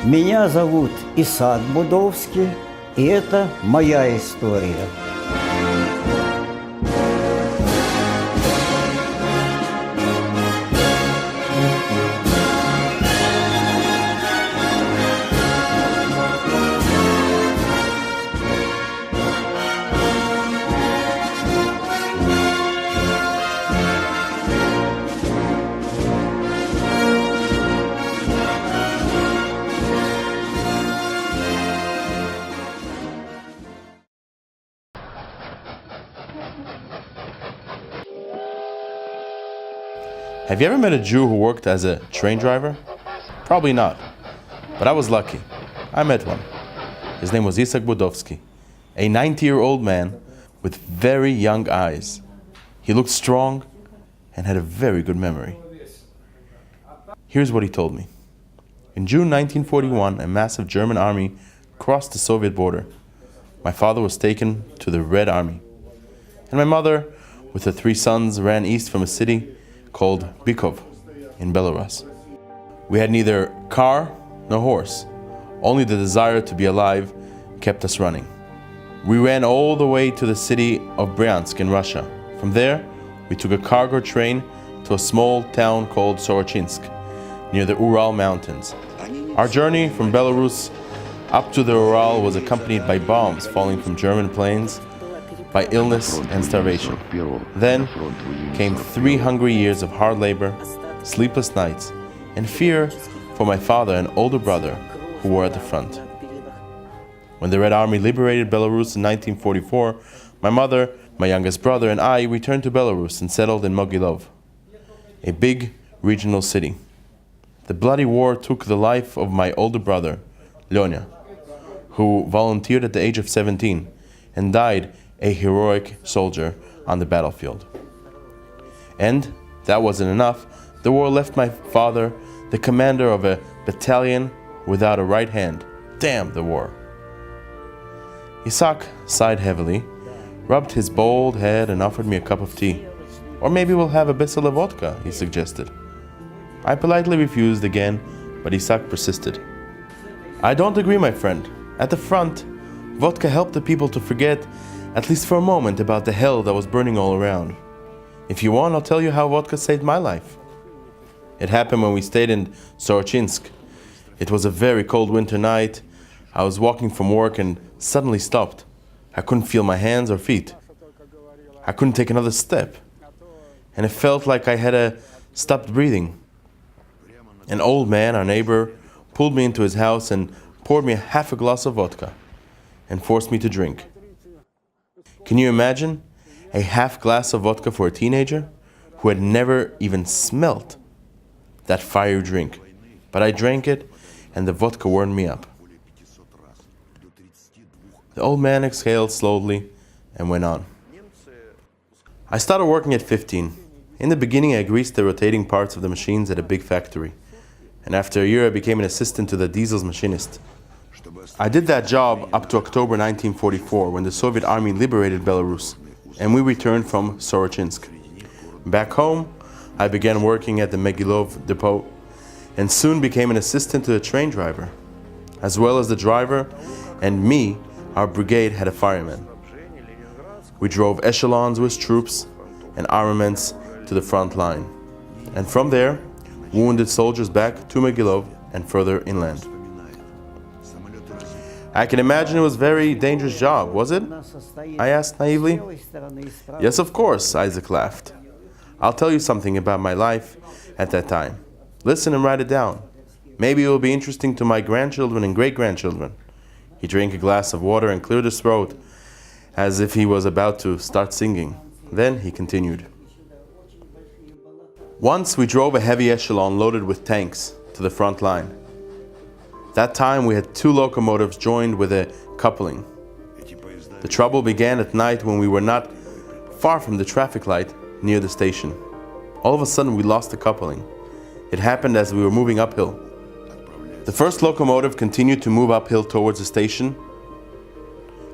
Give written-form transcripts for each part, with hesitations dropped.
Меня зовут Isaak Budovski, и это моя история. Have you ever met a Jew who worked as a train driver? Probably not, but I was lucky. I met one. His name was Isaak Budovski, a 90-year-old man with very young eyes. He looked strong and had a very good memory. Here's what he told me. In June 1941, a massive German army crossed the Soviet border. My father was taken to the Red Army, and my mother, with her 3 sons, ran east from a city called Bykov in Belarus. We had neither car nor horse. Only the desire to be alive kept us running. We ran all the way to the city of Bryansk in Russia. From there, we took a cargo train to a small town called Sorochinsk, near the Ural Mountains. Our journey from Belarus up to the Ural was accompanied by bombs falling from German planes, by illness and starvation. Then came 3 hungry years of hard labor, sleepless nights, and fear for my father and older brother who were at the front. When the Red Army liberated Belarus in 1944, my mother, my youngest brother, and I returned to Belarus and settled in Mogilov, a big regional city. The bloody war took the life of my older brother, Lyonya, who volunteered at the age of 17 and died a heroic soldier on the battlefield. And that wasn't enough. The war left my father the commander of a battalion without a right hand. Damn the war. Isaak sighed heavily, rubbed his bald head and offered me a cup of tea. Or maybe we'll have a bissel of vodka, he suggested. I politely refused again, but Isaak persisted. I don't agree, my friend. At the front, vodka helped the people to forget, at least for a moment, about the hell that was burning all around. If you want, I'll tell you how vodka saved my life. It happened when we stayed in Sorochinsk. It was a very cold winter night. I was walking from work and suddenly stopped. I couldn't feel my hands or feet. I couldn't take another step. And it felt like I had stopped breathing. An old man, our neighbor, pulled me into his house and poured me half a glass of vodka and forced me to drink. Can you imagine a half glass of vodka for a teenager who had never even smelt that fiery drink? But I drank it and the vodka warmed me up. The old man exhaled slowly and went on. I started working at 15. In the beginning, I greased the rotating parts of the machines at a big factory. And after a year, I became an assistant to the diesel's machinist. I did that job up to October 1944, when the Soviet army liberated Belarus, and we returned from Sorochinsk. Back home, I began working at the Mogilov depot, and soon became an assistant to the train driver. As well as the driver and me, our brigade had a fireman. We drove echelons with troops and armaments to the front line, and from there, wounded soldiers back to Mogilov and further inland. I can imagine it was a very dangerous job, was it? I asked naively. Yes, of course, Isaac laughed. I'll tell you something about my life at that time. Listen and write it down. Maybe it will be interesting to my grandchildren and great-grandchildren. He drank a glass of water and cleared his throat as if he was about to start singing. Then he continued. Once we drove a heavy echelon loaded with tanks to the front line. That time we had 2 locomotives joined with a coupling. The trouble began at night when we were not far from the traffic light near the station. All of a sudden we lost the coupling. It happened as we were moving uphill. The first locomotive continued to move uphill towards the station,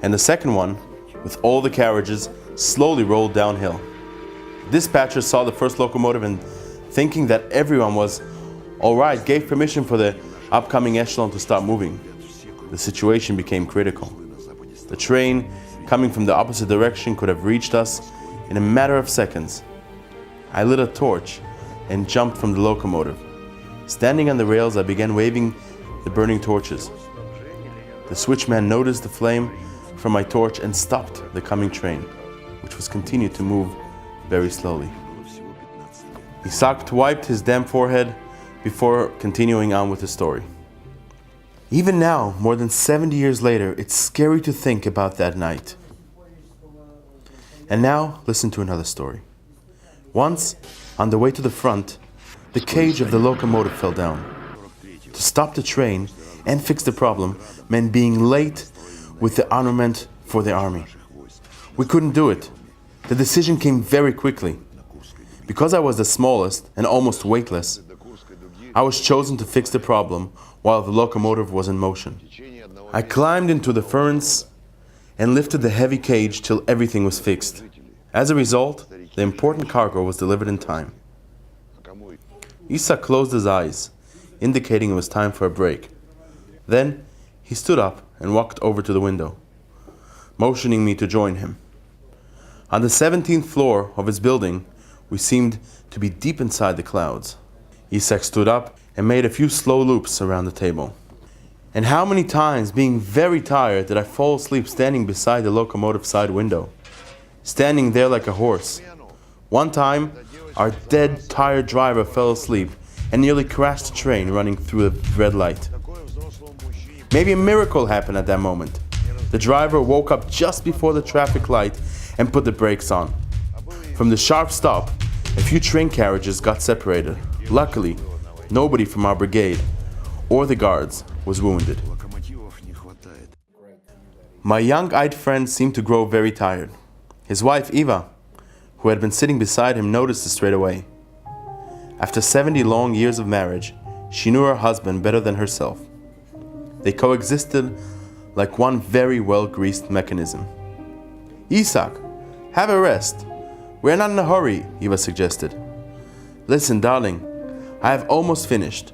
and the second one, with all the carriages, slowly rolled downhill. Dispatcher saw the first locomotive and, thinking that everyone was all right, gave permission for the upcoming echelon to start moving. The situation became critical. The train, coming from the opposite direction, could have reached us in a matter of seconds. I lit a torch and jumped from the locomotive. Standing on the rails, I began waving the burning torches. The switchman noticed the flame from my torch and stopped the coming train, which was continued to move very slowly. Isaak wiped his damp forehead before continuing on with the story. Even now, more than 70 years later, it's scary to think about that night. And now, listen to another story. Once, on the way to the front, the cage of the locomotive fell down. To stop the train and fix the problem meant being late with the armament for the army. We couldn't do it. The decision came very quickly. Because I was the smallest and almost weightless, I was chosen to fix the problem while the locomotive was in motion. I climbed into the furnace and lifted the heavy cage till everything was fixed. As a result, the important cargo was delivered in time. Isaak closed his eyes, indicating it was time for a break. Then he stood up and walked over to the window, motioning me to join him. On the 17th floor of his building, we seemed to be deep inside the clouds. Isaak stood up and made a few slow loops around the table. And how many times, being very tired, did I fall asleep standing beside the locomotive side window, standing there like a horse. One time, our dead, tired driver fell asleep and nearly crashed the train running through the red light. Maybe a miracle happened at that moment. The driver woke up just before the traffic light and put the brakes on. From the sharp stop, a few train carriages got separated. Luckily, nobody from our brigade or the guards was wounded. My young-eyed friend seemed to grow very tired. His wife, Eva, who had been sitting beside him, noticed it straight away. After 70 long years of marriage, she knew her husband better than herself. They coexisted like one very well-greased mechanism. Isaak, have a rest. We're not in a hurry, Eva suggested. Listen, darling, I have almost finished,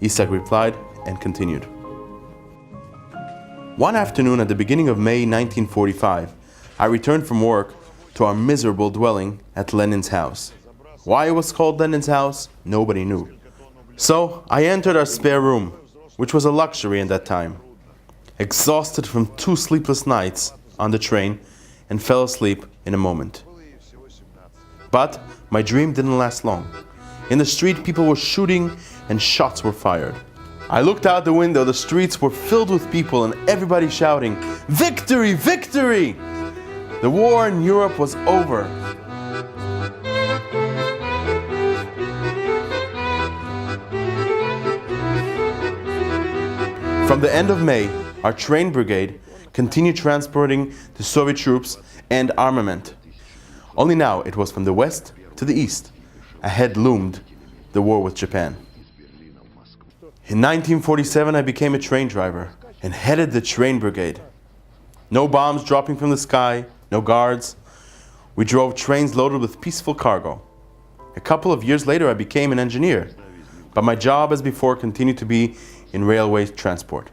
Isaak replied and continued. One afternoon at the beginning of May 1945, I returned from work to our miserable dwelling at Lenin's house. Why it was called Lenin's house, nobody knew. So I entered our spare room, which was a luxury in that time, exhausted from 2 sleepless nights on the train, and fell asleep in a moment. But my dream didn't last long. In the street, people were shooting and shots were fired. I looked out the window. The streets were filled with people and everybody shouting, "Victory! Victory!" The war in Europe was over. From the end of May, our train brigade continued transporting the Soviet troops and armament. Only now it was from the west to the east. Ahead loomed the war with Japan. In 1947, I became a train driver and headed the train brigade. No bombs dropping from the sky, no guards. We drove trains loaded with peaceful cargo. A couple of years later, I became an engineer, but my job, as before, continued to be in railway transport.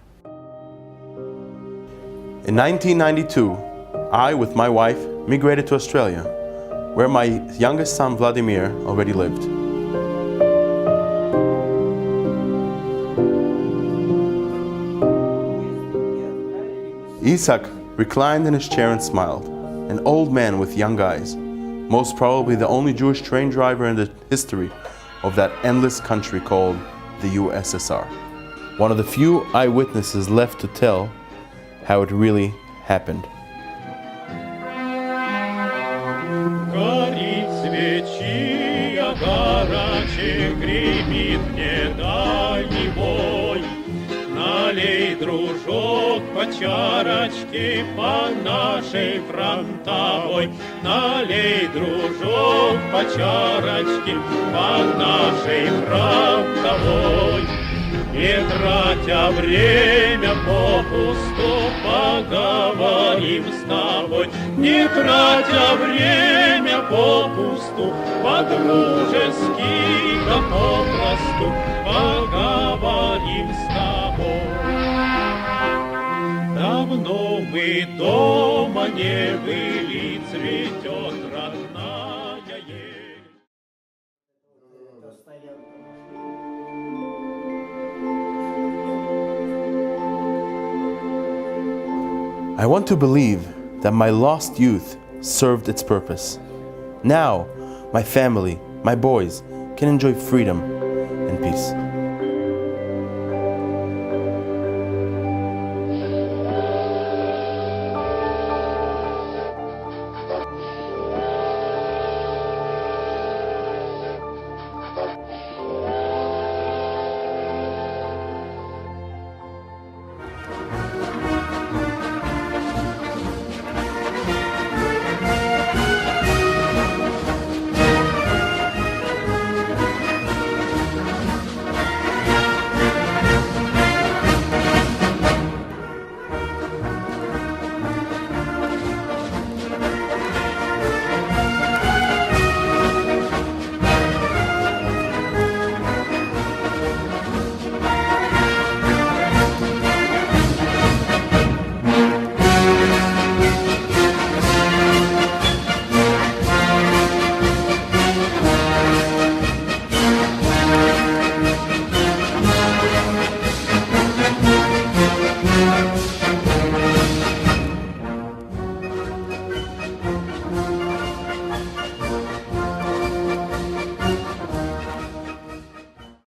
In 1992, I, with my wife, migrated to Australia, where my youngest son, Vladimir, already lived. Isaak reclined in his chair and smiled, an old man with young eyes, most probably the only Jewish train driver in the history of that endless country called the USSR. One of the few eyewitnesses left to tell how it really happened. Налей, дружок, по чарочке по нашей фронтовой. Налей, дружок, по чарочке по нашей фронтовой. Не тратя время попусту, поговорим с тобой. Не тратя время попусту, по-дружески да попросту поговорим с тобой. давно мы дома не были, цветет родная ель. I want to believe that my lost youth served its purpose. Now, my family, my boys, can enjoy freedom and peace.